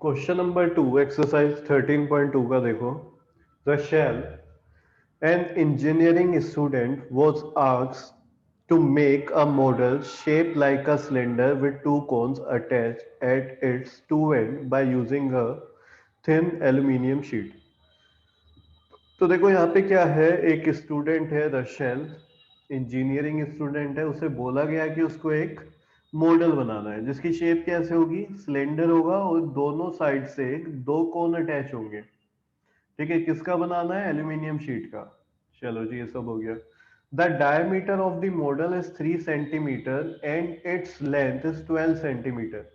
Question number 2 exercise 13.2 का देखो। The shell an engineering student was asked to make a model shaped like a cylinder with two cones attached at its two ends by using a thin aluminum sheet। तो देखो यहाँ पे क्या है, एक student है रशेल, इंजीनियरिंग स्टूडेंट है, उसे बोला गया कि उसको एक मॉडल बनाना है जिसकी शेप कैसे होगी, सिलेंडर होगा और दोनों साइड से दो कोन अटैच होंगे। ठीक है, किसका बनाना है, एल्यूमिनियम शीट का। चलो जी, ये सब हो गया। The diameter of the model is 3 centimetre and its length is 12 centimetre.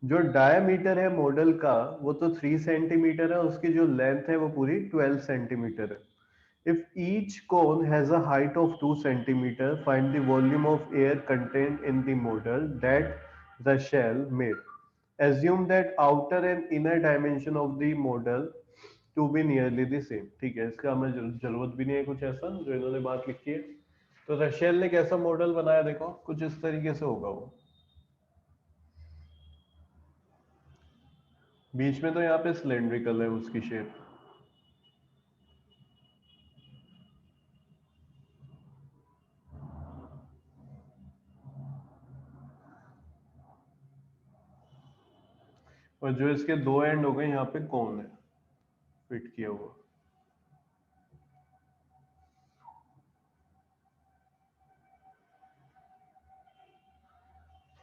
जो डायमीटर है मॉडल का वो तो 3 सेंटीमीटर है, उसकी जो लेंथ है वो पूरी 12 सेंटीमीटर है। If each cone has a height of 2 centimeter, find the volume of air contained in the model that the shell made. Assume that outer and inner dimension of the model to be nearly the same। ठीक है, इसका हमें जरूरत भी नहीं है कुछ ऐसा जो इन्होंने बात लिखी है। तो रशेल ने कैसा मॉडल बनाया, देखो कुछ इस तरीके से होगा वो। बीच में तो यहाँ पे सिलेंड्रिकल है उसकी शेप। और जो इसके दो एंड हो गए यहाँ पे कौन है फिट किया हुआ।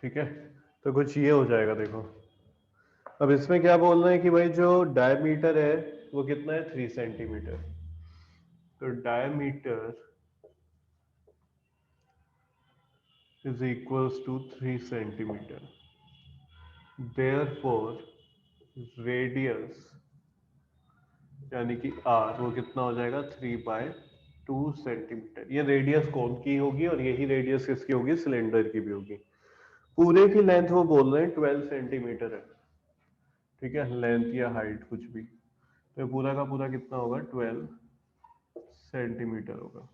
ठीक है, तो कुछ ये हो जाएगा देखो। अब इसमें क्या बोल रहे हैं कि भाई जो डायमीटर है वो कितना है, 3 सेंटीमीटर। तो diameter is equals to 3 centimetre. Therefore radius यानी कि आर वो कितना हो जाएगा, 3/2 सेंटीमीटर। ये रेडियस कौन की होगी और यही रेडियस किसकी होगी, सिलेंडर की भी होगी। पूरे की लेंथ वो बोल रहे हैं 12 सेंटीमीटर है। ठीक है, लेंथ या हाइट कुछ भी, तो पूरा का पूरा कितना होगा, 12 सेंटीमीटर होगा।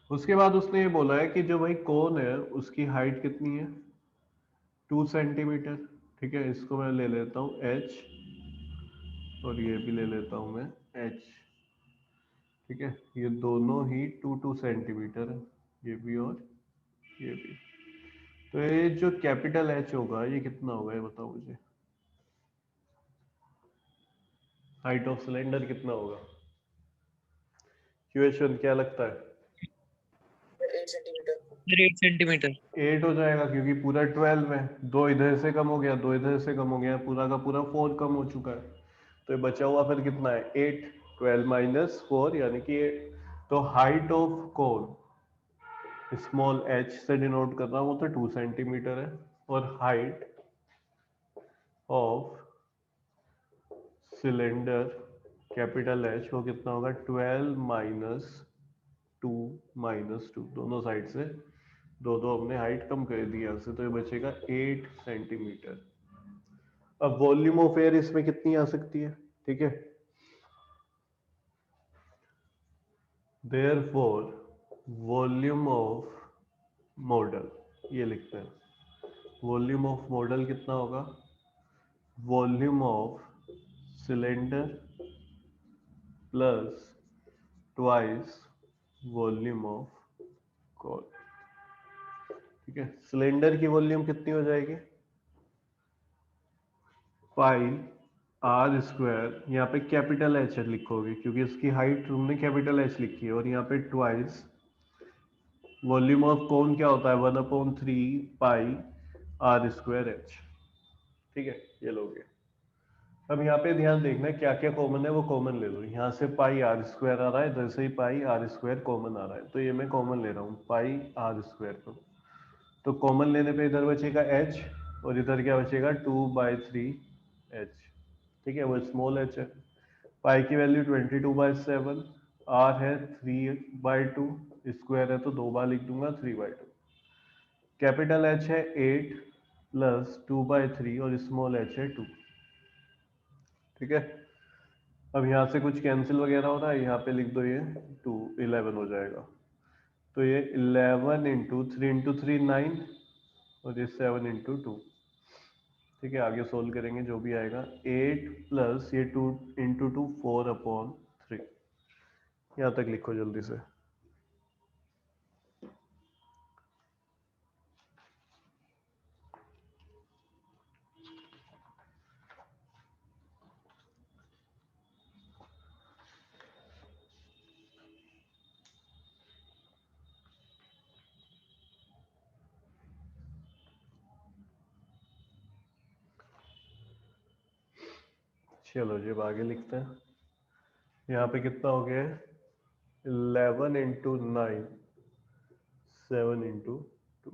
उसके बाद उसने ये बोला है कि जो भाई कोन है उसकी हाइट कितनी है, 2 सेंटीमीटर। ठीक है, इसको मैं ले लेता हूँ एच और ये भी ले लेता हूँ मैं एच। ठीक है, ये दोनों ही 2 2 सेंटीमीटर है, ये भी और ये भी। तो ये जो कैपिटल एच होगा ये कितना होगा, ये बताओ मुझे। हाइट ऑफ सिलेंडर कितना होगा, क्वेश्चन क्या लगता है। 8 सेंटीमीटर। 8 सेंटीमीटर। 8 हो जाएगा क्योंकि पूरा 12 है, दो इधर से कम हो गया, दो इधर से कम हो गया, पूरा का पूरा 4 कम हो चुका है। तो ये बचा हुआ फिर कितना है, 8। 12 - 4 यानी कि 8। तो height of cone small H से डिनोट कर रहा हूँ तो 2 सेंटीमीटर है, और height of cylinder capital H वो कितना होगा, 12 - 2 - 2, दोनों साइड से दो दो हमने हाइट कम कर दी यहाँ से, तो ये बचेगा 8 सेंटीमीटर। अब वॉल्यूम ऑफ एयर इसमें कितनी आ सकती है, ठीक है। देयरफॉर वॉल्यूम ऑफ मॉडल ये लिखते हैं। वॉल्यूम ऑफ मॉडल कितना होगा, volume of cylinder plus twice volume of call. ठीक है, सिलेंडर की वॉल्यूम कितनी हो जाएगी, पाई आर स्क्वायर, यहाँ पे कैपिटल एच लिखोगे क्योंकि इसकी हाइट तुमने कैपिटल एच लिखी है, और यहाँ पे ट्वाइस वॉल्यूम ऑफ कौन क्या होता है, 1/3 पाई r² h। ठीक है, ये लोगे। अब यहाँ पे ध्यान देखना क्या क्या कॉमन है वो कॉमन ले लो। यहाँ से पाई r² आ रहा है, इधर से ही पाई r² कॉमन आ रहा है, तो ये मैं कॉमन ले रहा हूँ पाई r² को। तो कॉमन लेने पे इधर बचेगा h और इधर क्या बचेगा, 2/3 h। ठीक है, वो स्मॉल h है। पाई की वैल्यू 22/7, r है 3/2, स्क्वायर है तो 2 बार लिख दूंगा 3/2। कैपिटल H है 8 प्लस 2/3 और स्मॉल h है 2। ठीक है, अब यहाँ से कुछ कैंसिल वगैरह हो रहा है, यहाँ पे लिख दो ये 2, 11 हो जाएगा। तो ये 11 × 3 × 3 9 और ये 7 × 2। ठीक है, आगे सोल्व करेंगे जो भी आएगा। 8 प्लस ये 2 इंटू 2 4/3। यहाँ तक लिखो जल्दी से। चलो जी अब आगे लिखते हैं। यहाँ पे कितना हो गया है? 11 इंटू 9, 7 इंटू 2,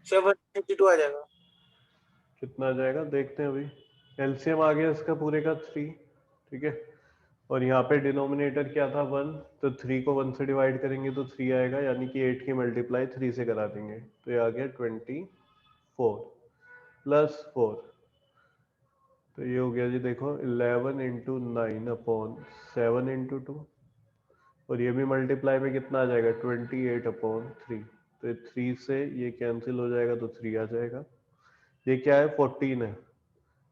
752 आ जाएगा। कितना आ जाएगा देखते हैं अभी। एलसीएम आ गया इसका पूरे का 3। ठीक है, और यहाँ पे डिनोमिनेटर क्या था 1, तो 3 को 1 से डिवाइड करेंगे तो 3 आएगा, यानी कि 8 की मल्टीप्लाई 3 से करा देंगे तो ये आ गया 24 प्लस 4। तो ये हो गया जी देखो 11 इंटू 9/7 इंटू 2, और ये भी मल्टीप्लाई में कितना आ जाएगा 28/3। तो 3 से ये कैंसिल हो जाएगा तो 3 आ जाएगा। ये क्या है 14 है,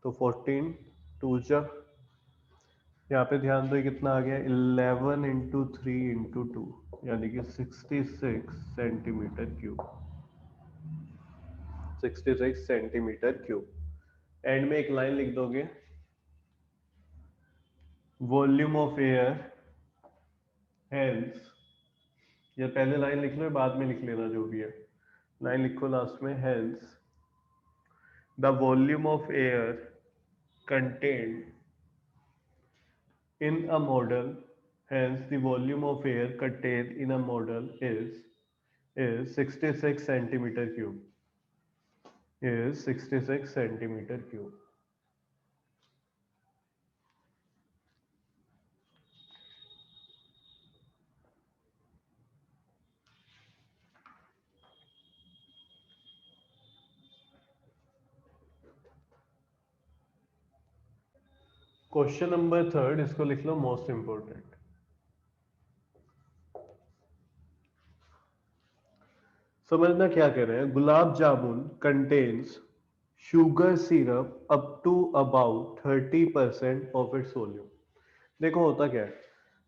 तो 14 2 जा, यहाँ पे ध्यान दो कितना आ गया 11 इंटू 3 इंटू 2, यानी कि 66 centimetre cube. 66 centimetre cube. And में एक लाइन लिख दोगे, वॉल्यूम ऑफ एयर हेल्स, या पहले लाइन लिख लो बाद में लिख लेना जो भी है। लाइन लिखो लास्ट में, hails the volume of air contained in a model, hence the volume of air contained in a model is 66 centimeter cube, is 66 centimeter cube. Question number 3 इसको लिख लो मोस्ट इंपोर्टेंट। समझना क्या कह रहे हैं, gulab jamun contains sugar syrup up to about 30% of its volume. देखो होता क्या है,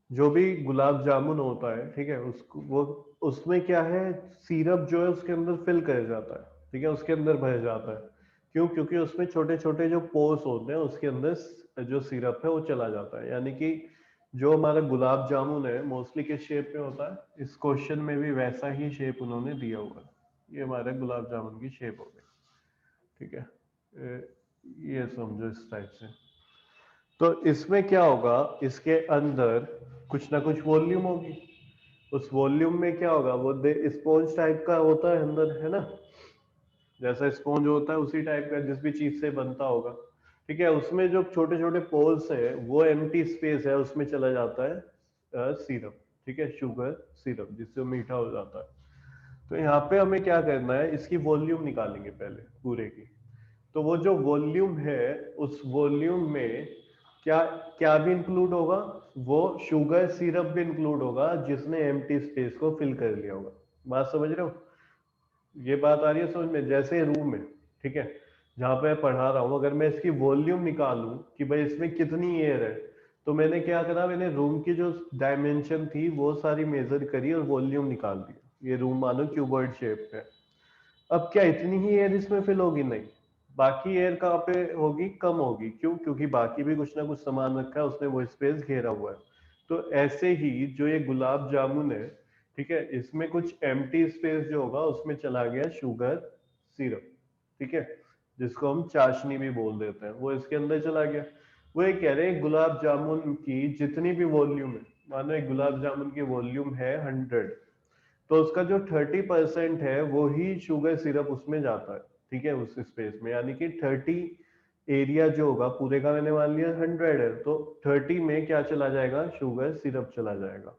जो भी गुलाब जामुन होता है ठीक है, उसको वो उसमें क्या है, सिरप जो है उसके अंदर फिल कर जाता है। ठीक है, उसके अंदर भर जाता है। क्यों? क्योंकि उसमें छोटे छोटे जो पोर्स होते हैं उसके अंदर जो सिरप है वो चला जाता है। यानी कि जो हमारा गुलाब जामुन है मोस्टली किस शेप में होता है, इस क्वेश्चन में भी वैसा ही शेप उन्होंने दिया हुआ है। ये हमारे गुलाब जामुन की शेप हो गई। ठीक है, ये समझो इस टाइप से। तो इसमें क्या होगा, इसके अंदर कुछ ना कुछ वॉल्यूम होगी। उस वॉल्यूम में क्या होगा, वो स्पॉन्ज टाइप का होता है अंदर, है ना, जैसा स्पॉन्ज होता है उसी टाइप का जिस भी चीज से बनता होगा। ठीक है, उसमें जो छोटे छोटे पोल्स है वो एम्प्टी स्पेस है, उसमें चला जाता है सिरप। ठीक है, शुगर सिरप जिससे मीठा हो जाता है। तो यहाँ पे हमें क्या करना है, इसकी वॉल्यूम निकालेंगे पहले पूरे की। तो वो जो वॉल्यूम है उस वॉल्यूम में क्या क्या भी इंक्लूड होगा, वो शुगर सिरप भी इंक्लूड होगा जिसने एम्प्टी स्पेस को फिल कर लिया होगा। बात समझ रहे हो? ये बात आ रही है समझ में? जैसे रूम में, ठीक है, जहां पे मैं पढ़ा रहा हूं, अगर मैं इसकी वॉल्यूम निकालूं कि भाई इसमें कितनी एयर है, तो मैंने क्या करा, मैंने रूम की जो डायमेंशन थी वो सारी मेजर करी और वॉल्यूम निकाल दिया। ये रूम मानो क्यूबॉइड शेप है। अब क्या इतनी ही एयर इसमें फिल होगी? नहीं, बाकी एयर कहाँ पे होगी, कम होगी। क्यों? क्योंकि बाकी भी कुछ ना कुछ सामान रखा है उसने, वो स्पेस घेरा हुआ है। तो ऐसे ही जो ये गुलाब जामुन है, ठीक है, इसमें कुछ एम्प्टी स्पेस जो होगा उसमें चला गया शुगर सिरप। ठीक है, जिसको हम चाशनी भी बोल देते हैं, वो इसके अंदर चला गया। वो ये कह रहे हैं गुलाब जामुन की जितनी भी वॉल्यूम है, मानो एक गुलाब जामुन की वॉल्यूम है 100, तो उसका जो 30% है वो ही शुगर सिरप उसमें जाता है। ठीक है, उस स्पेस में, यानी कि 30 एरिया जो होगा पूरे का, मैंने मान लिया 100 है, तो 30 में क्या चला जाएगा, शुगर सिरप चला जाएगा।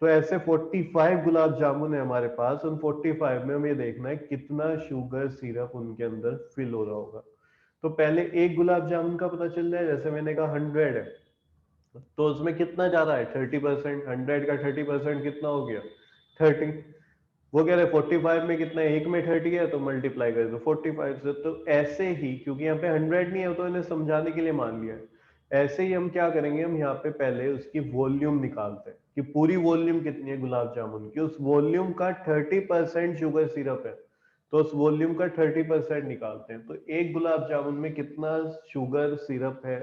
तो ऐसे 45 गुलाब जामुन है हमारे पास, उन 45 में हमें देखना है कितना शुगर सिरप उनके अंदर फिल हो रहा होगा। तो पहले एक गुलाब जामुन का पता चल जाए, जैसे मैंने कहा 100 है, तो उसमें कितना जा रहा है 30%, 100 का 30% कितना हो गया 30। वो कह रहे 45 में कितना है, एक में 30 है तो मल्टीप्लाई कर दो 45 से। तो ऐसे ही, क्योंकि यहाँ पे 100 नहीं है तो इन्हें समझाने के लिए मान लिया है, ऐसे ही हम क्या करेंगे, हम यहाँ पे पहले उसकी वॉल्यूम निकालते हैं कि पूरी वॉल्यूम कितनी है गुलाब जामुन की। उस वॉल्यूम का 30% शुगर सिरप है, तो उस वॉल्यूम का 30% निकालते हैं। तो एक गुलाब जामुन में कितना शुगर सिरप है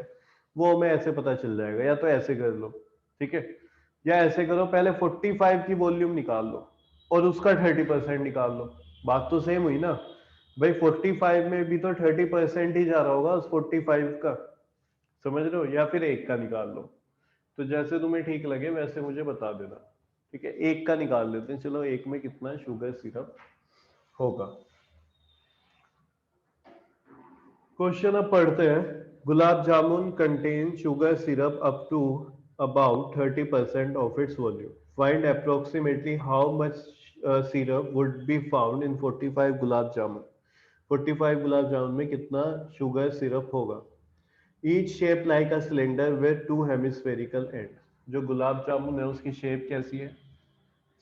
वो हमें ऐसे पता चल जाएगा, या तो ऐसे कर लो, ठीक है, या ऐसे करो, पहले 45 की वॉल्यूम निकाल लो और उसका 30% निकाल लो। बात तो सेम हुई ना भाई, 45 में भी तो 30% ही जा रहा होगा उस 45 का, समझ रहे हो, या फिर एक का निकाल लो। तो जैसे तुम्हें ठीक लगे वैसे मुझे बता देना, ठीक है। एक का निकाल लेते हैं, चलो एक में कितना शुगर सिरप होगा। क्वेश्चन अब पढ़ते हैं। Gulab jamun contain sugar syrup up to about 30% of its volume. Find approximately how much syrup would be found in 45 gulab jamun. 45 gulab jamun में कितना शुगर सिरप होगा। Each shape like a cylinder with two hemispherical and. जो गुलाब जामुन है उसकी शेप कैसी है,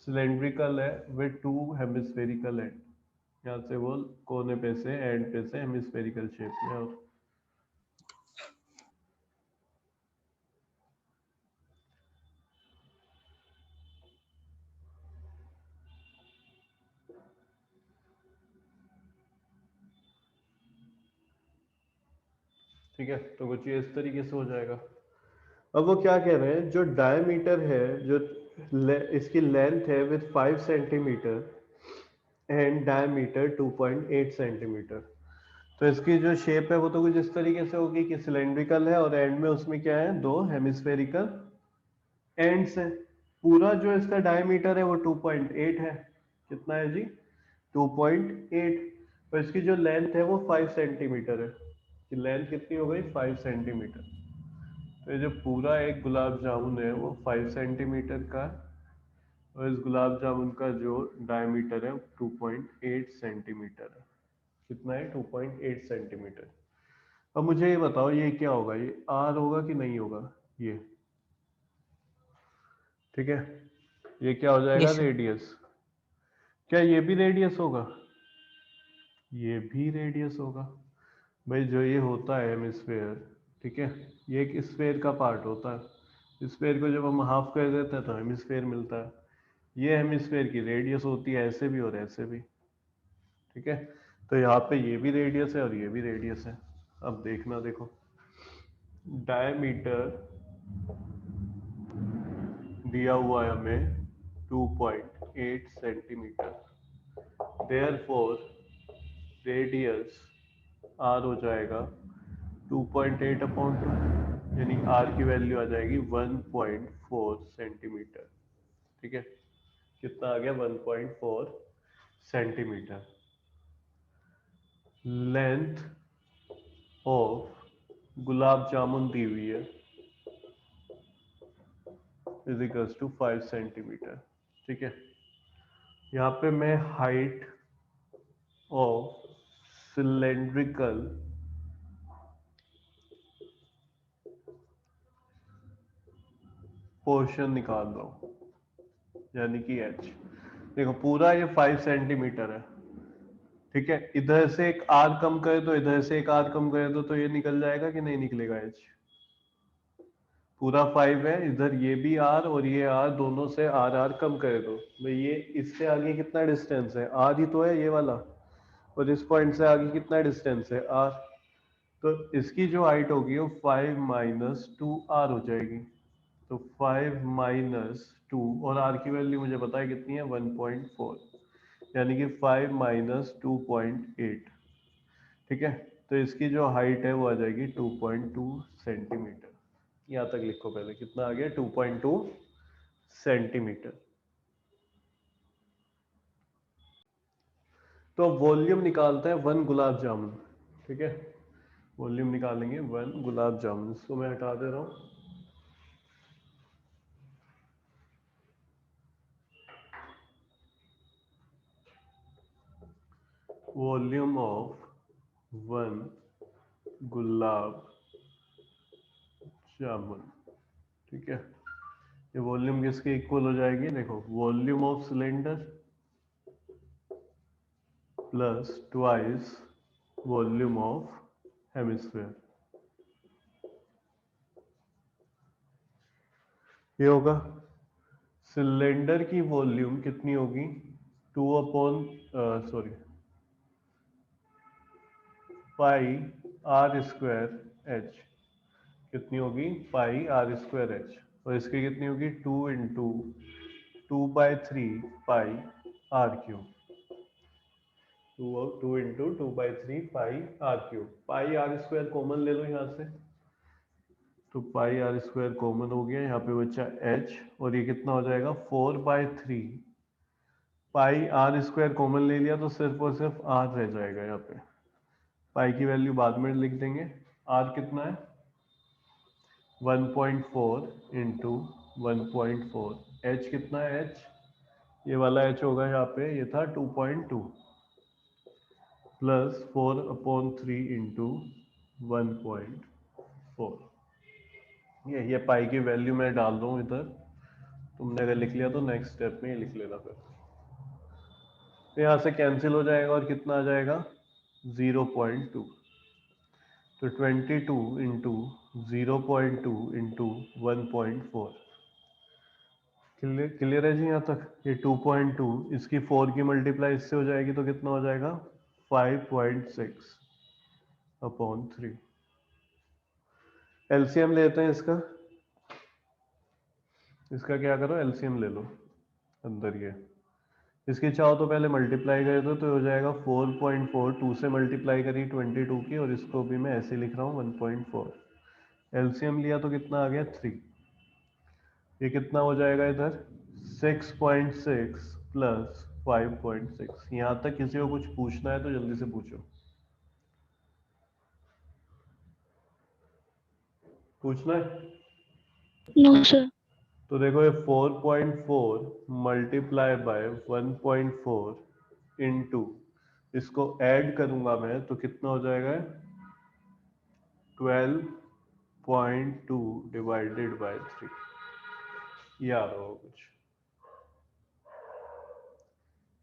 सिलेंड्रिकल है with two hemispherical and. यहाँ से वो कोने पे से एंड पे से हेमिस्फेरिकल शेप में। और ठीक है, तो कुछ ये इस तरीके से हो जाएगा। अब वो क्या कह रहे हैं, जो डायमीटर है, जो इसकी लेंथ है with 5 centimetre and diameter 2.8 centimetre. तो इसकी जो शेप है वो तो कुछ इस तरीके से होगी कि सिलेंड्रिकल है और एंड में उसमें क्या है, दो हेमिस्फेरिकल एंड्स है। पूरा जो इसका डायमीटर है वो 2.8 है। कितना है जी, 2.8। तो इसकी जो लेंथ है वो 5 सेंटीमीटर है, कि लेंथ कितनी हो गई, 5 सेंटीमीटर। तो ये जो पूरा एक गुलाब जामुन है वो 5 सेंटीमीटर का है, और इस गुलाब जामुन का जो डायमीटर है 2.8 सेंटीमीटर है। कितना है, 2.8 सेंटीमीटर। अब मुझे ये बताओ ये क्या होगा, ये आर होगा कि नहीं होगा ये, ठीक है। ये क्या हो जाएगा, यस सर। रेडियस। क्या ये भी रेडियस होगा, ये भी रेडियस होगा। भाई जो ये होता है हेमिस्फेयर, ठीक है, ये एक स्फेयर का पार्ट होता है। स्फेयर को जब हम हाफ कर देते हैं तो हेमिस्फेयर मिलता है। ये हेमिस्फेयर की रेडियस होती है, ऐसे भी और ऐसे भी, ठीक है। तो यहाँ पे ये भी रेडियस है और ये भी रेडियस है। अब देखना, देखो डायमीटर दिया हुआ है हमें 2.8 सेंटीमीटर, देयरफॉर रेडियस आर हो जाएगा 2.8/2, यानी आर की वैल्यू आ जाएगी 1.4 सेंटीमीटर, ठीक है। कितना आ गया, 1.4 centimetre. Length of gulab jamun दी हुई है इज इक्वल्स टू 5 सेंटीमीटर, ठीक है। यहाँ पे मैं हाइट ऑफ सिलेंड्रिकल पोर्शन निकाल रहा हूँ, यानी कि एच। देखो पूरा ये 5 सेंटीमीटर है, ठीक है। इधर से एक आर कम करे तो इधर से एक आर कम करे तो ये निकल जाएगा कि नहीं निकलेगा एच। पूरा 5 है, इधर ये भी आर और ये आर, दोनों से आर आर कम करे दो भाई। ये इससे आगे कितना डिस्टेंस है, आर ही तो है ये वाला, और इस पॉइंट से आगे कितना डिस्टेंस है, आर। तो इसकी जो हाइट होगी वो 5 - 2 आर हो जाएगी। तो 5 - 2, और आर की वैल्यू मुझे पता है कितनी है, 1.4, यानी कि 5 - 2.8, ठीक है। तो इसकी जो हाइट है वो आ जाएगी 2.2 सेंटीमीटर। यहाँ तक लिखो पहले, कितना आ गया, 2.2 सेंटीमीटर। तो वॉल्यूम निकालते हैं वन गुलाब जामुन, ठीक है। वॉल्यूम निकालेंगे वन गुलाब जामुन, इसको मैं हटा दे रहा हूँ। Volume of one gulab jamun, ठीक है। ये वॉल्यूम किसके इक्वल हो जाएगी, देखो volume of cylinder plus twice volume of hemisphere। ये होगा सिलेंडर की वॉल्यूम कितनी होगी 2/, पाई आर स्क्वायर एच। कितनी होगी पाई आर स्क्वायर एच, और इसकी कितनी होगी 2 × 2/3 pi R cube. 2 × 2 pi R cube. Pi R square common ले लो यहाँ से, तो पाई आर स्क्वायर कॉमन हो गया, यहाँ पे बचा एच, और ये कितना हो जाएगा 4/3 पाई आर स्क्वायर कॉमन ले लिया तो सिर्फ और सिर्फ आर रह जाएगा। यहाँ पे पाई की वैल्यू बाद में लिख देंगे। आर कितना है 1.4 × 1.4। एच कितना है एच, ये वाला एच होगा यहाँ पे, ये था 2.2 प्लस 4/3 × 1.4। ये पाई की वैल्यू मैं डाल रहा हूँ इधर, तुमने अगर लिख लिया तो नेक्स्ट स्टेप में ये लिख लेना फिर। तो यहाँ से कैंसिल हो जाएगा और कितना आ जाएगा 0.2। तो 22 × 0.2 × 1.4। क्लियर है जी यहाँ तक। ये 2.2 इसकी 4 की मल्टीप्लाई इससे हो जाएगी तो कितना हो जाएगा 5.6/3। एलसीएम लेते हैं इसका। इसका क्या करो एलसीएम ले लो अंदर ये। इसकी चाहो तो पहले मल्टीप्लाई कर दो तो हो जाएगा 4.4, 2 से मल्टीप्लाई करी 22 की, और इसको भी मैं ऐसे लिख रहा हूँ 1.4। एलसीएम लिया तो कितना आ गया 3। ये कितना हो जाएगा इधर 6.6 प्लस 5.6। यहाँ तक किसी को कुछ पूछना है तो जल्दी से पूछो। पूछना है नो सर। तो देखो ये 4.4 मल्टीप्लाई बाय 1.4 इंटू, इसको ऐड करूंगा मैं तो कितना हो जाएगा 12.2 डिवाइडेड बाय 3। ये आ रहा हो कुछ,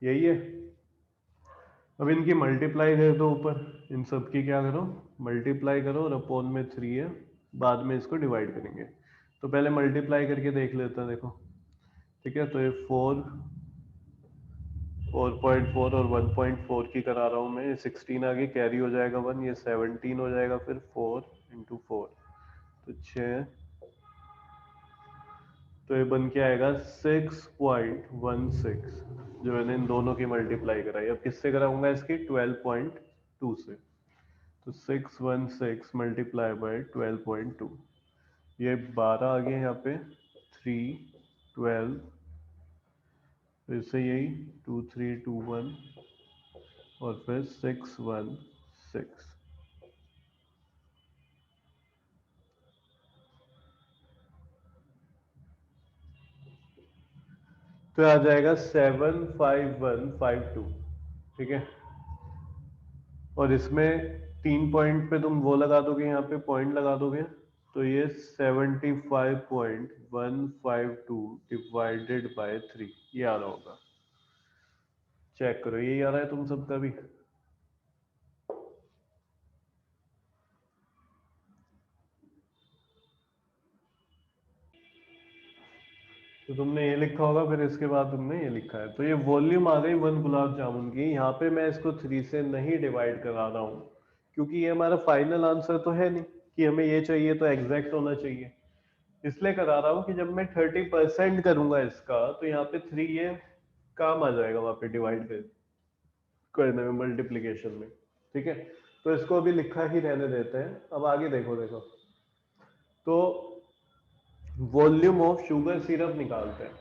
यही है। अब इनकी मल्टीप्लाई दे दो ऊपर, इन सब की क्या करो मल्टीप्लाई करो, और अपॉन में 3 है, बाद में इसको डिवाइड करेंगे। तो पहले मल्टीप्लाई करके देख लेते हैं, देखो ठीक है। तो ये 4.4 और 1.4 की करा रहा हूँ मैं, ये 16 आगे कैरी हो जाएगा 1, ये 17 हो जाएगा, फिर 4 × 4 तो 6, तो ये बन के आएगा 6.16, जो मैंने इन दोनों की मल्टीप्लाई कराई। अब किससे कराऊंगा इसकी 12.2 से, तो 616 मल्टीप्लाई बाय 12.2, ये 12 आ गया यहाँ पे, 3 12, फिर से यही 2 3 2 1, और फिर 6 1 6। तो आ जाएगा 75152, ठीक है। और इसमें 3 पॉइंट पे तुम वो लगा दोगे, यहाँ पे पॉइंट लगा दोगे, तो ये 75.152 डिवाइडेड बाय 3 ये आ रहा होगा। चेक करो यही आ रहा है तुम सबका भी। तो तुमने ये लिखा होगा, फिर इसके बाद तुमने ये लिखा है। तो ये वॉल्यूम आ गई 1 गुलाब जामुन की। यहाँ पे मैं इसको 3 से नहीं डिवाइड करा रहा हूँ, क्योंकि ये हमारा फाइनल आंसर तो है नहीं कि हमें ये चाहिए तो एग्जैक्ट होना चाहिए। इसलिए करा रहा हूँ कि जब मैं 30% करूंगा इसका, तो यहाँ पे 3 ये काम आ जाएगा वहां पे डिवाइड करने में, मल्टीप्लीकेशन में, ठीक है। तो इसको अभी लिखा ही रहने देते हैं। अब आगे देखो, तो वॉल्यूम ऑफ शुगर सिरप निकालते हैं।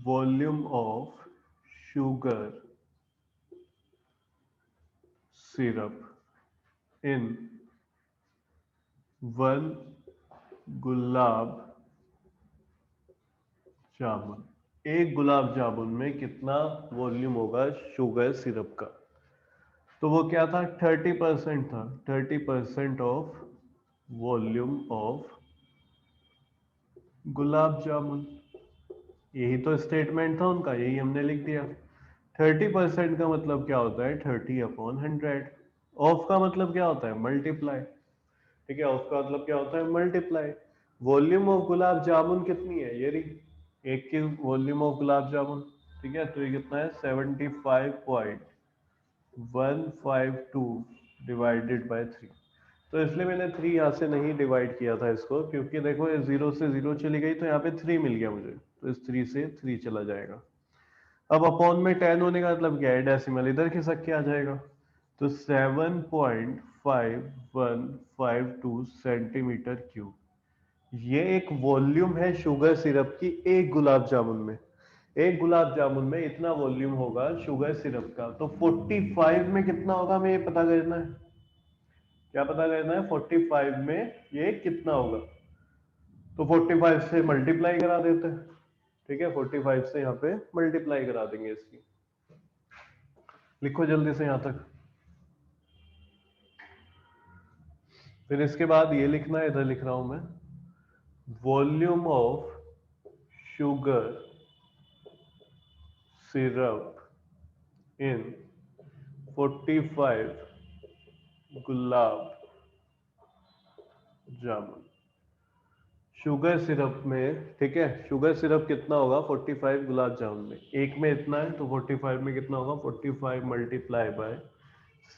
वॉल्यूम ऑफ शुगर सिरप इन 1 गुलाब जामुन। एक गुलाब जामुन में कितना वॉल्यूम होगा शुगर सिरप का। तो वो क्या था, 30% था, 30% of volume of gulab jamun. यही तो स्टेटमेंट था उनका, यही हमने लिख दिया। 30% का मतलब क्या होता है, 30/100। ऑफ का मतलब क्या होता है, मल्टीप्लाई। ठीक है, ऑफ का मतलब क्या होता है, multiply. Volume of gulab jamun कितनी है, ये रही, एक की वॉल्यूम ऑफ गुलाब जामुन। ठीक है, तो ये कितना है, 75.152 डिवाइडेड बाय 3। तो इसलिए मैंने 3 यहाँ से नहीं डिवाइड किया था इसको, क्योंकि देखो ये 0 से 0 चली गई तो यहाँ पे 3 मिल गया मुझे, तो इस 3 से 3 चला जाएगा। अब अपॉन में 10 होने का मतलब क्या है, डेसिमल इधर खिसक के आ जाएगा। तो 7.5152 सेंटीमीटर क्यूब, ये एक वॉल्यूम है शुगर सिरप की एक गुलाब जामुन में। एक गुलाब जामुन में इतना वॉल्यूम होगा शुगर सिरप का, तो 45 में कितना होगा हमें ये पता करना है। क्या पता करना है, 45 में ये कितना होगा। तो 45 से मल्टीप्लाई करा देते हैं। ठीक है, 45 से यहाँ पे मल्टीप्लाई करा देंगे इसकी। लिखो जल्दी से यहां तक। फिर इसके बाद ये लिखना है, इधर लिख रहा हूं मैं, volume of sugar syrup in 45 gulab jamun. Sugar syrup में, ठीक है, शुगर सिरप कितना होगा 45 गुलाब जामुन में, एक में इतना है तो 45 में कितना होगा, 45 मल्टीप्लाई बाय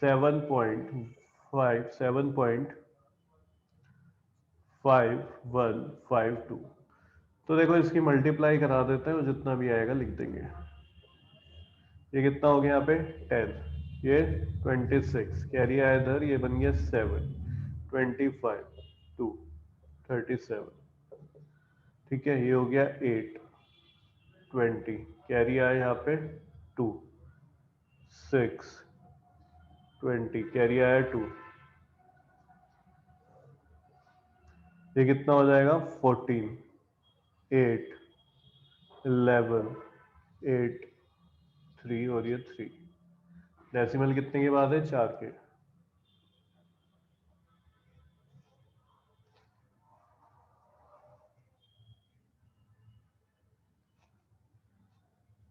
7.5152। तो देखो इसकी मल्टीप्लाई करा देते हैं और जितना भी आएगा लिख देंगे। ये कितना हो गया यहाँ पे 10, ये 26, कैरी आया इधर, ये बन गया 7, 25, 2, 37। ठीक है, ये हो गया 8, 20, कैरी आया यहाँ पे 2, 6, 20, कैरी आया 2। ये कितना हो जाएगा 14, 8, 11, 8, 3 और ये 3। डेसिमल कितने के बाद है, 4 के।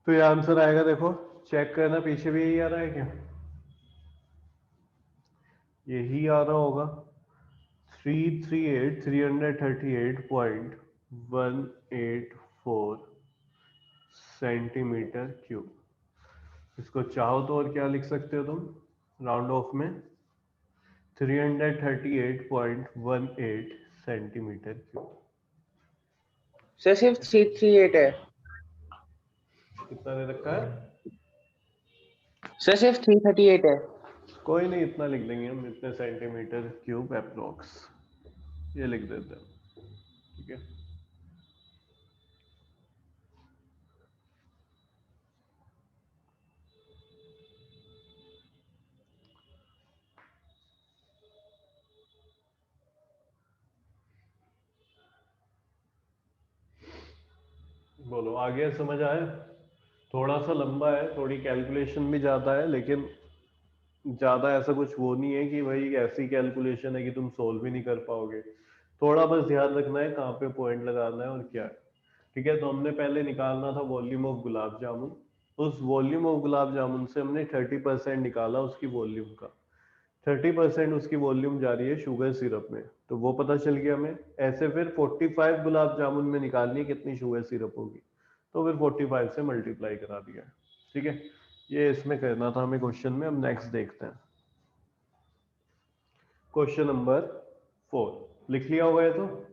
तो ये आंसर आएगा, देखो चेक करना पीछे भी यही आ रहा है क्या, यही आ रहा होगा। 338 सेंटीमीटर क्यूब। इसको चाहो तो और क्या लिख सकते हो तुम राउंड ऑफ में, 338.18 सेंटीमीटर क्यूब। सर सिर्फ 338 है। कितना दे रखा है, सर सिर्फ 338 है। कोई नहीं, इतना लिख देंगे हम, इतने सेंटीमीटर क्यूब अप्रोक्स, ये लिख देते हैं। ठीक है, बोलो आ गया, समझ आया। थोड़ा सा लंबा है, थोड़ी कैलकुलेशन भी ज़्यादा है, लेकिन ज़्यादा ऐसा कुछ वो नहीं है कि भाई ऐसी कैलकुलेशन है कि तुम सोल्व भी नहीं कर पाओगे। थोड़ा बस ध्यान रखना है कहाँ पे पॉइंट लगाना है और क्या है। ठीक है, तो हमने पहले निकालना था वॉल्यूम ऑफ गुलाब जामुन। उस वॉल्यूम ऑफ गुलाब जामुन से हमने 30% निकाला उसकी वॉल्यूम का। 30% उसकी वॉल्यूम जा रही है शुगर सिरप में, तो वो पता चल गया हमें। ऐसे फिर 45 गुलाब जामुन में निकालनी है कितनी शुगर सिरप होगी, तो फिर 45 से मल्टीप्लाई करा दिया। ठीक है, ये इसमें करना था हमें क्वेश्चन में। अब नेक्स्ट देखते हैं, क्वेश्चन नंबर 4 लिख लिया होगा ये तो।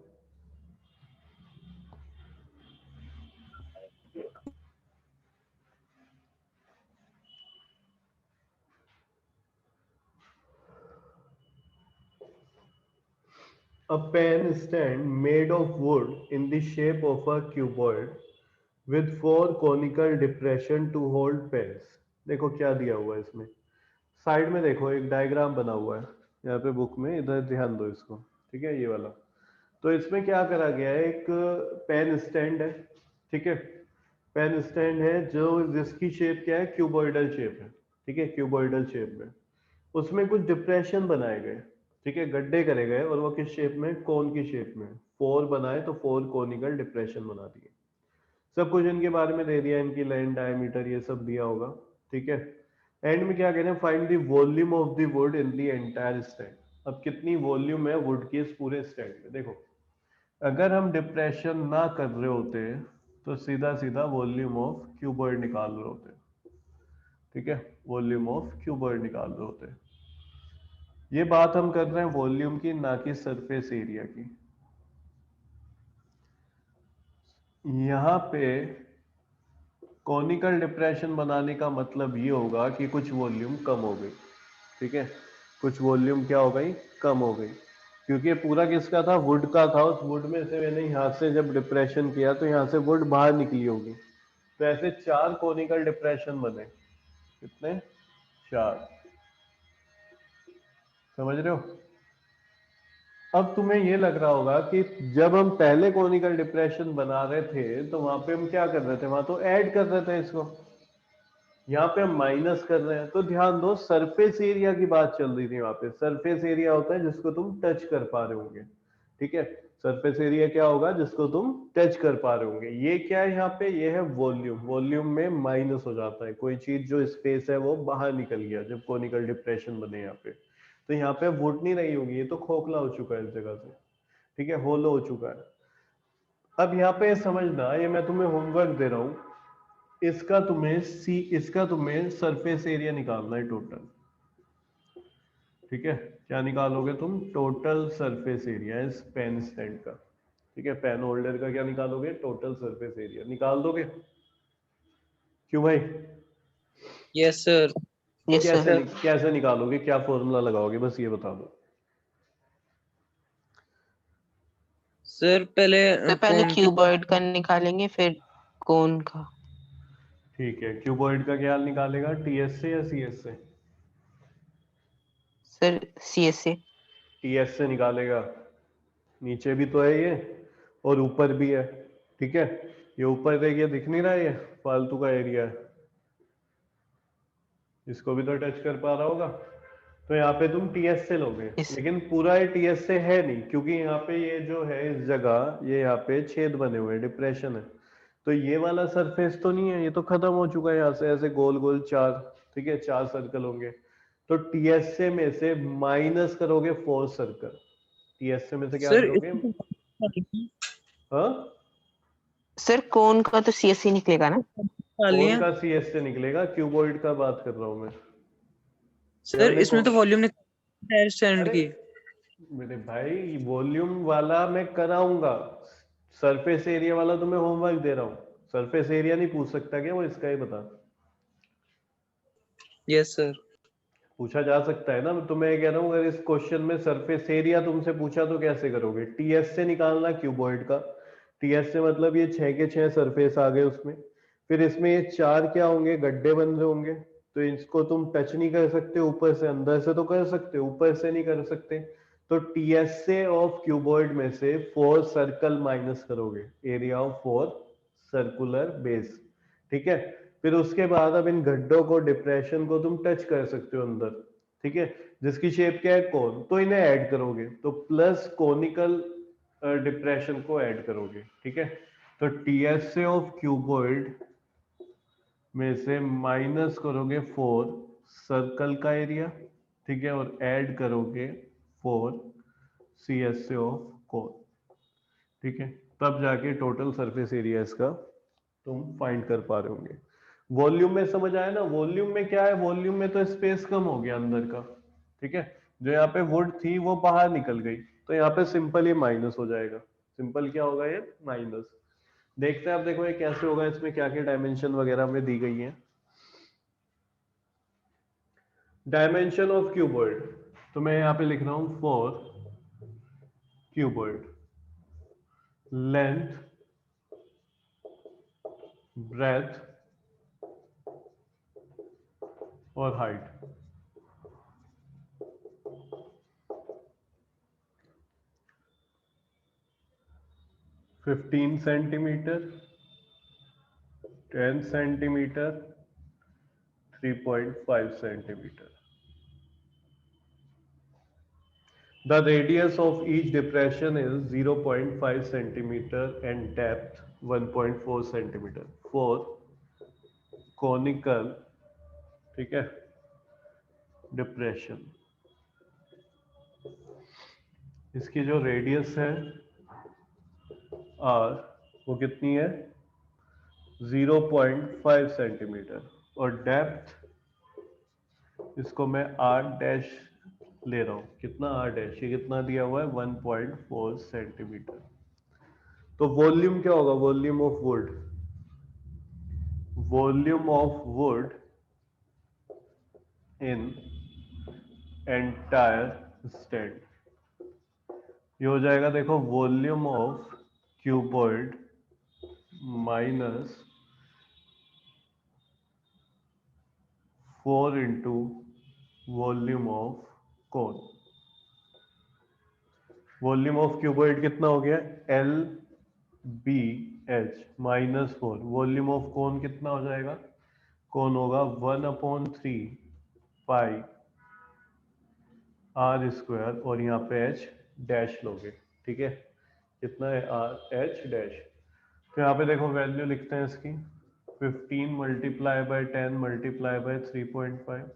A pen stand made of wood in the shape of a cuboid with 4 conical depression to hold pens। देखो क्या दिया हुआ है इसमें, साइड में देखो एक डायग्राम बना हुआ है यहाँ पे बुक में, इधर ध्यान दो इसको। ठीक है, ये वाला। तो इसमें क्या करा गया है, एक पेन स्टैंड है। ठीक है, पेन स्टैंड है जो जिसकी शेप क्या है, क्यूबॉइडल शेप है। ठीक है, क्यूबॉइडल शेप में। उसमें कुछ डिप्रेशन बनाए गए, ठीक है, गड्ढे करे गए, और वो किस शेप में, कोन की शेप में, फोर बनाए तो फोर कोनिकल डिप्रेशन बना दिए। सब कुछ इनके बारे में दे दिया, इनकी लेंथ डायमीटर ये सब दिया होगा, ठीक है। एंड में क्या कह रहे हैं, find the volume of the would in the entire stand. अब कितनी वॉल्यूम है वुड की इस पूरे स्टैंड में, देखो अगर हम डिप्रेशन ना कर रहे होते तो सीधा सीधा वॉल्यूम ऑफ क्यूबॉइड निकाल रहे होते, ठीक है, वॉल्यूम ऑफ क्यूबॉइड निकाल रहे होते। ये बात हम कर रहे हैं वॉल्यूम की, ना कि सरफेस एरिया की। यहाँ पे कॉनिकल डिप्रेशन बनाने का मतलब ये होगा कि कुछ वॉल्यूम कम हो गई, ठीक है, कुछ वॉल्यूम क्या हो गई, कम हो गई, क्योंकि पूरा किसका था, वुड का था। उस वुड में से मैंने यहाँ से जब डिप्रेशन किया तो यहाँ से वुड बाहर निकली होगी, तो ऐसे चार कॉनिकल डिप्रेशन बने। कितने, चार, समझ रहे हो। अब तुम्हें ये लग रहा होगा कि जब हम पहले कॉनिकल डिप्रेशन बना रहे थे तो वहां पे हम क्या कर रहे थे, वहां तो ऐड कर रहे थे इसको, यहाँ पे हम माइनस कर रहे हैं। तो ध्यान दो, सरफेस एरिया की बात चल रही थी वहां पे। सरफेस एरिया होता है जिसको तुम टच कर पा रहे होंगे, ठीक है, सरफेस एरिया क्या होगा, जिसको तुम टच कर पा रहे होंगे। ये क्या है यहाँ पे, ये है वॉल्यूम। वॉल्यूम में माइनस हो जाता है, कोई चीज जो स्पेस है वो बाहर निकल गया जब कोनिकल डिप्रेशन बने यहाँ पे। तो यहाँ पे वुड नहीं रही होगी, ये तो खोखला हो चुका है इस जगह से, ठीक है, होलो हो चुका है। अब यहाँ पे समझना, ये मैं तुम्हें होमवर्क दे रहा हूँ, इसका तुम्हें सरफेस एरिया निकालना है टोटल, ठीक है। क्या निकालोगे तुम, टोटल सरफेस एरिया इस पेन स्टैंड का, ठीक है, पेन होल्डर का क्या निकालोगे, टोटल सरफेस एरिया निकाल दोगे। क्यों भाई, यस सर। यस कैसे सर। कैसे निकालोगे, क्या फॉर्मूला लगाओगे, बस ये बता दो। सर पहले तो पहले कौन के क्यूबॉइड का निकालेंगे फिर कोन का। ठीक है, क्यूबॉइड का क्या निकालेगा, टीएस से या सीएस से, सर सीएस से। टीएस से निकालेगा। नीचे भी तो है ये और ऊपर भी है, ठीक है। ये ऊपर देखिए, दिख नहीं रहा है, ये फालतू का एरिया है, इसको भी तो टच कर पा रहा होगा। तो यहाँ पे तुम टीएस से लोगे, इस लेकिन पूरा ये टीएस से है नहीं, क्योंकि यहाँ पे ये जो है इस जगह, ये यहाँ पे छेद बने हुए हैं, डिप्रेशन है। तो ये वाला सरफेस तो नहीं है, ये तो खत्म हो चुका है। यहाँ से ऐसे गोल गोल चार, ठीक है, चार सर्कल होंगे। तो टीएसए में से माइनस करोगे फोर सर्कल, टीएसए में से क्या सर करोगे, इसमें तो हाँ, सर कोन का तो सीएस ही निकलेगा ना। निकाल कौन लिया का सीएस से निकलेगा, क्यूबॉइड का बात कर रहा हूँ मैं। ये सर। हमने इसमें तो वॉल्यूम निकाल स्टैंड अरे की। मेरे भाई, वॉल्यूम वाला मैं कराऊंगा, सरफेस एरिया वाला तो मैं होमवर्क दे रहा हूँ। सरफेस एरिया नहीं पूछ सकता क्या वो, इसका ही बता। Yes sir. पूछा जा सकता है ना, तो मैं ये कह रहा हूँ अगर इस क्वेश्चन में सरफेस एरिया तुमसे पूछा तो कैसे करोगे, टीएस से निकालना क्यूबॉइड का। टीएस से मतलब ये 6 के 6 सरफेस आ गए उसमें, फिर इसमें ये चार क्या होंगे, गड्ढे बन रहे होंगे। तो इसको तुम टच नहीं कर सकते ऊपर से, अंदर से तो कर सकते, ऊपर से नहीं कर सकते। तो टीएस से ऑफ क्यूबॉइड में से फोर सर्कल माइनस करोगे, area of four circular base, ठीक है। फिर उसके बाद अब इन गड्ढों को, डिप्रेशन को तुम टच कर सकते हो अंदर, ठीक है, जिसकी शेप क्या है, कोन। तो इन्हें ऐड करोगे तो प्लस कोनिकल डिप्रेशन को ऐड करोगे, ठीक है। तो टीएस से ऑफ क्यूबॉइड में से माइनस करोगे फोर सर्कल का एरिया, ठीक है, और ऐड करोगे फोर सी एस से ऑफ कोन, ठीक है। तब जाके टोटल सरफेस एरिया इसका तुम फाइंड कर पा रहे होंगे। वॉल्यूम में समझ आया ना, वॉल्यूम में क्या है, वॉल्यूम में तो स्पेस कम हो गया अंदर का, ठीक है। जो यहाँ पे वुड थी वो बाहर निकल गई, तो यहाँ पे सिंपल ये माइनस हो जाएगा। सिंपल क्या होगा, ये माइनस। देखते हैं अब, देखो ये कैसे होगा, इसमें क्या क्या डायमेंशन वगैरह में दी गई है। डायमेंशन ऑफ क्यूबॉइड, तो मैं यहाँ पे लिख रहा हूं फॉर क्यूबॉइड, लेंथ, ब्रेथ और height. 15 centimetre, 10 centimetre, 3.5 centimetre. The radius of each depression is 0.5 centimeter and depth 1.4 centimeter for conical, ठीक है, depression. इसकी जो रेडियस है r वो कितनी है 0.5 सेंटीमीटर और डेप्थ इसको मैं r डैश ले रहा हूं. कितना r डैश, ये कितना दिया हुआ है 1.4 सेंटीमीटर. तो वॉल्यूम क्या होगा, volume of wood, volume of wood in entire stand, ये हो जाएगा देखो volume of cuboid minus 4 into volume of cone. Volume of cuboid कितना हो गया l b h minus 4. Volume of cone कितना हो जाएगा, कोन होगा 1/3 पाई आर स्क्वायर और यहाँ पे एच डैश लोगे. ठीक है, कितना है आर एच डैश. तो यहाँ पे देखो वैल्यू लिखते हैं इसकी 15 मल्टीप्लाई बाय 10 मल्टीप्लाई बाय 3.5,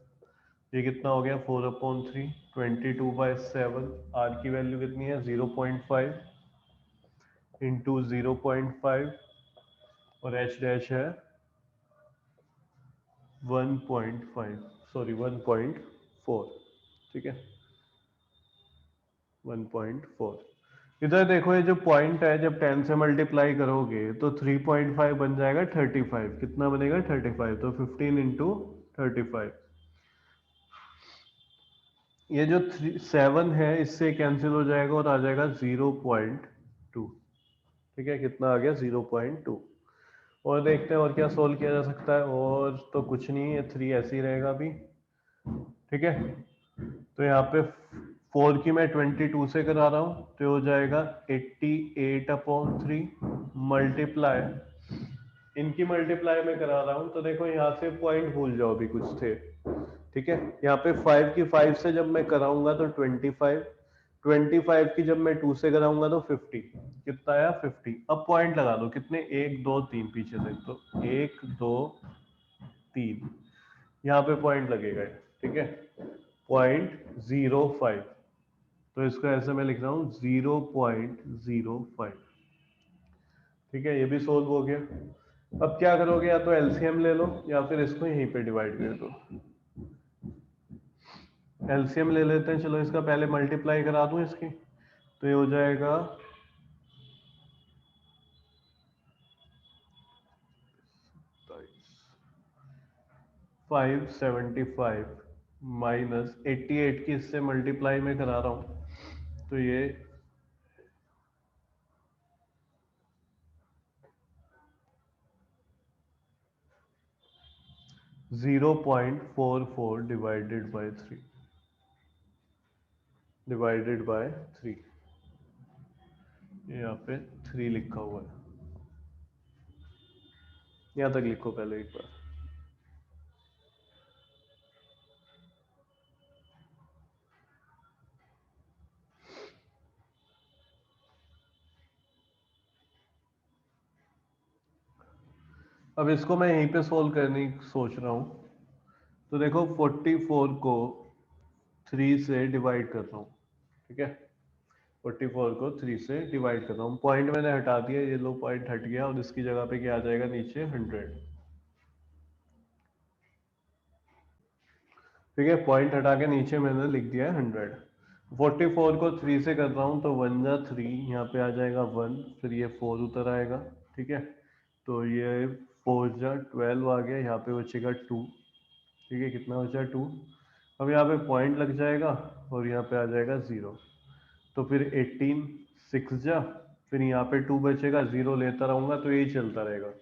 ये कितना हो गया 4/3. 22/7. आर की वैल्यू कितनी है 0.5 इंटू 0.5 और एच डैश है 1.5 सॉरी 1.4. ठीक है 1.4. इधर देखो ये जो पॉइंट है जब 10 से मल्टीप्लाई करोगे तो 3.5 बन जाएगा 35. कितना बनेगा 35. तो 15 इंटू 35. ये जो 7 है इससे कैंसिल हो जाएगा और आ जाएगा 0.2. ठीक है, कितना आ गया 0.2. और देखते हैं और क्या सोल्व किया जा सकता है. और तो कुछ नहीं है, 3 ऐसे ही रहेगा अभी. ठीक है, तो यहाँ पे 4 की मैं 22 से करा रहा हूँ तो हो जाएगा 88/3 मल्टीप्लाई, इनकी मल्टीप्लाई में करा रहा हूँ तो देखो यहाँ से पॉइंट भूल जाओ अभी कुछ थे. ठीक है, यहाँ पे 5 की 5 से जब मैं कराऊंगा तो 25, 25 की जब मैं 2 से कराऊंगा तो 50. कितना आया 50. अब पॉइंट लगा दो कितने 1 2 3 पीछे से, तो 1 2 3 यहाँ पे पॉइंट लगेगा. ठीक है 0.05, तो इसको ऐसे मैं लिख रहा हूँ 0.05. ठीक है, ये भी सोल्व हो गया. अब क्या करोगे, या तो एलसीएम ले लो या फिर इसको यहीं पे डिवाइड कर दो. एलसीएम ले लेते हैं, चलो इसका पहले मल्टीप्लाई करा दूं इसकी, तो ये हो जाएगा 575 माइनस 88 की इससे मल्टीप्लाई में करा रहा हूं तो ये 0.44 डिवाइडेड बाय 3 डिवाइडेड बाय 3. यहाँ पे 3 लिखा हुआ है, यहाँ तक लिखो पहले एक बार. अब इसको मैं यहीं पे सोल्व करने की सोच रहा हूँ. तो देखो 44 को 3 से डिवाइड कर रहा हूँ. ठीक है 44 को 3 से डिवाइड कर रहा हूँ. पॉइंट मैंने हटा दिया, ये लो पॉइंट हट गया और इसकी जगह पे क्या आ जाएगा नीचे 100. ठीक है, पॉइंट हटा के नीचे मैंने लिख दिया है 100. 44 को 3 से कर रहा हूँ तो 1 जा 3, यहाँ पे आ जाएगा 1, फिर ये 4 उतर आएगा. ठीक है, तो ये 4 जा 12 आ गया, यहाँ पे बचेगा 2. ठीक है, कितना बचा 2. अब यहाँ पे पॉइंट लग जाएगा और यहाँ पे आ जाएगा 0. तो फिर 18 6 जा, फिर यहाँ पे 2 बचेगा, 0 लेता रहूंगा तो यही चलता रहेगा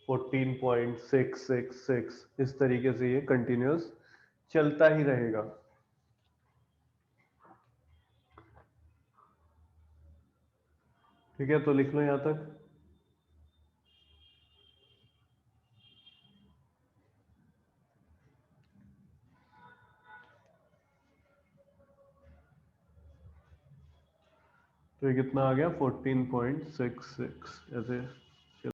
14.666. इस तरीके से ये कंटिन्यूस चलता ही रहेगा. ठीक है, तो लिख लो यहाँ तक. तो ये कितना आ गया 14.66 ऐसे